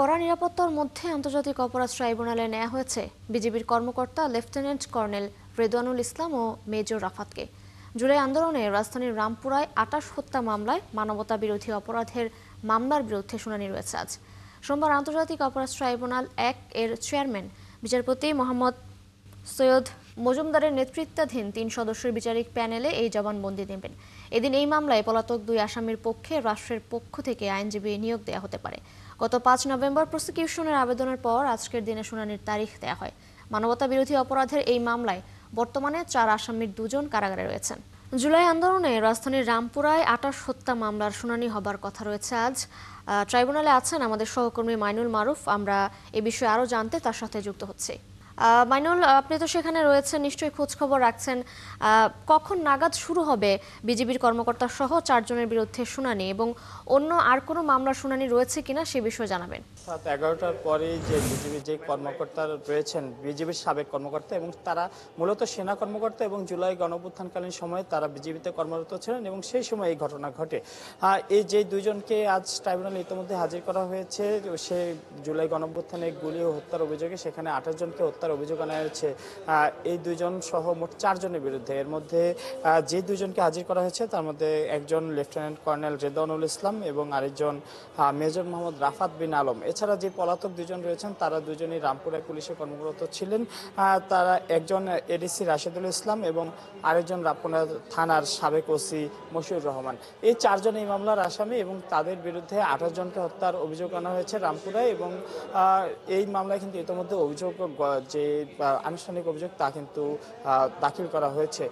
কড়া নিরাপত্তার মধ্যে আন্তর্জাতিক অপরাধ ট্রাইব্যুনালে নেওয়া হয়েছে বিজিবির কর্মকর্তা লেফটেন্যান্ট কর্নেল রেদওয়ানুল ইসলাম ও মেজর রাফাতকে। জুলাই আন্দোলনে রাজধানীর রামপুরায় ২৮ হত্যা মামলায় মানবতা বিরোধী অপরাধের মামলার বিরুদ্ধে শুনানি রয়েছে আজ। সোমবার আন্তর্জাতিক অপরাধ ট্রাইব্যুনাল ১ এর চেয়ারম্যান বিচারপতি মোহাম্মদ সৈয়দ মজুমদারের নেতৃত্বাধীন ৩ সদস্যের বিচারিক প্যানেলে এই জবানবন্দি নেবেন। এদিন এই মামলায় পলাতক ২ আসামির পক্ষে রাষ্ট্রের পক্ষ থেকে আইনজীবী নিয়োগ দেওয়া হতে পারে। গত ৫ নভেম্বর প্রসিকিউশনের আবেদনের পর আজকের দিনে শুনানির তারিখ দেওয়া হয়। মানবতা বিরোধী অপরাধের এই মামলায় বর্তমানে ৪ আসামির ২ জন কারাগারে রয়েছেন। জুলাই আন্দোলনে রাজধানীর রামপুরায় ২৮ হত্যা মামলার শুনানি হবার কথা রয়েছে আজ। ট্রাইব্যুনালে আছেন আমাদের সহকর্মী মাইনুল মারুফ। আমরা এ বিষয়ে আরও জানতে তার সাথে যুক্ত হচ্ছি। মাইনুল, আপনি তো সেখানে রয়েছেন, নিশ্চয়ই খোঁজ খবর রাখছেন। কখন নাগাদ শুরু হবে বিজিবির কর্মকর্তা সহ ৪ জনের বিরুদ্ধে শুনানি, এবং অন্য আর কোনো মামলার শুনানি রয়েছে কিনা সে বিষয়ে জানাবেন। রাত ১১টার পরে যে বিজিবির যে কর্মকর্তা রয়েছেন, বিজিবির সাবেক কর্মকর্তা, এবং তারা মূলত সেনা কর্মকর্তা এবং জুলাই গণঅভ্যুত্থানকালীন সময়ে তারা বিজিবিতে কর্মরত ছিলেন এবং সেই সময় এই ঘটনা ঘটে। এই যে ২ জনকে আজ ট্রাইব্যুনালে ইতিমধ্যে হাজির করা হয়েছে, সে জুলাই গণঅভ্যুত্থানে গুলি ও হত্যার অভিযোগে সেখানে ২৮ জনকে হত্যার অভিযোগ আনা হয়েছে এই ২ জন সহ মোট ৪ জনের বিরুদ্ধে। এর মধ্যে যে ২ জনকে হাজির করা হয়েছে তার মধ্যে একজন লেফটেন্যান্ট কর্নেল রেদওয়ানুল ইসলাম এবং আরেকজন মেজর মোহাম্মদ রাফাত বিন আলম। এছাড়া যে পলাতক ২ জন রয়েছেন তারা দুজনই রামপুরা পুলিশে কর্মরত ছিলেন। তারা একজন এডিসি রাশেদুল ইসলাম এবং আরেকজন রামপুরা থানার সাবেক ওসি মশিউর রহমান। এই ৪ জন এই মামলার আসামি এবং তাদের বিরুদ্ধে ২৮ জনকে হত্যার অভিযোগ আনা হয়েছে রামপুরায়। এবং এই মামলায় কিন্তু ইতিমধ্যে অভিযোগ যে আনুষ্ঠানিক অভিযোগ তা কিন্তু দাখিল করা হয়েছে।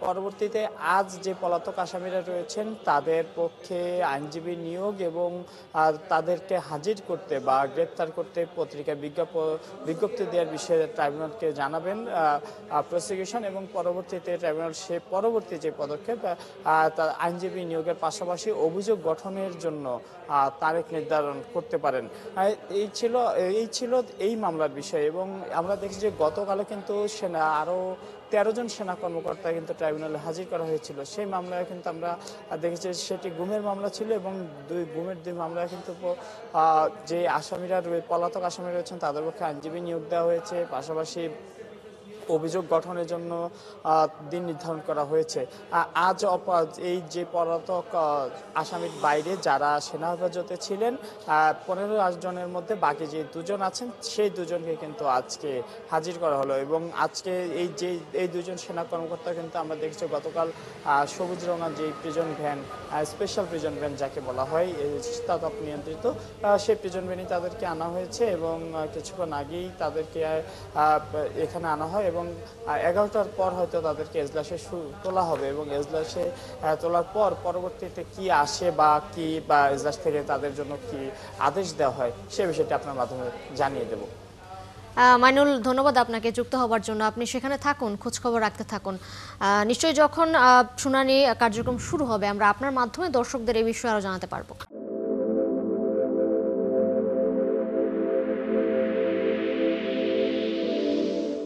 পরবর্তীতে আজ যে পলাতক আসামিরা রয়েছেন তাদের পক্ষে আইনজীবী নিয়োগ এবং তাদেরকে হাজির করতে বা গ্রেপ্তার করতে পত্রিকায় বিজ্ঞপ্তি দেওয়ার বিষয়ে ট্রাইব্যুনালকে জানাবেন প্রসিকিউশন, এবং পরবর্তীতে ট্রাইব্যুনাল সে পরবর্তী যে পদক্ষেপ আইনজীবী নিয়োগের পাশাপাশি অভিযোগ গঠনের জন্য তারিখ নির্ধারণ করতে পারেন। এই ছিল এই মামলার বিষয়। এবং আমরা দেখছি যে গতকালও কিন্তু আরও ১৩ জন সেনা কর্মকর্তা কিন্তু ট্রাইব্যুনালে হাজির করা হয়েছিল। সেই মামলায় কিন্তু আমরা দেখেছি সেটি গুমের মামলা ছিল এবং গুমের ২ মামলায় কিন্তু যে আসামিরা পলাতক আসামি রয়েছেন তাদের পক্ষে আইনজীবী নিয়োগ দেওয়া হয়েছে, পাশাপাশি অভিযোগ গঠনের জন্য দিন নির্ধারণ করা হয়েছে। আজ এই যে পলাতক আসামির বাইরে যারা সেনা হেফাজতে ছিলেন ১৫ জনের মধ্যে বাকি যে ২ জন আছেন সেই ২ জনকে কিন্তু আজকে হাজির করা হলো। এবং আজকে এই ২ জন সেনা কর্মকর্তা কিন্তু আমরা দেখছি গতকাল সবুজ রঙা যে prison van, special prison van যাকে বলা হয়, শীতাতপ নিয়ন্ত্রিত, সেই প্রিজন ভ্যানই তাদেরকে আনা হয়েছে এবং কিছুক্ষণ আগেই তাদেরকে এখানে আনা হয়। এবং ১১টার পর হয়তো তাদেরকে এজলাসে তোলা হবে এবং এজলাসে তোলার পর পরবর্তীতে কি আসে বা এজলাস থেকে তাদের জন্য কি আদেশ দেওয়া হয় সে বিষয়টি আপনার মাধ্যমে জানিয়ে দেব। মাইনুল, ধন্যবাদ আপনাকে যুক্ত হবার জন্য। আপনি সেখানে থাকুন, খোঁজখবর রাখতে থাকুন। নিশ্চয়ই যখন শুনানি কার্যক্রম শুরু হবে আমরা আপনার মাধ্যমে দর্শকদের এই বিষয়ে আরও জানাতে পারবো।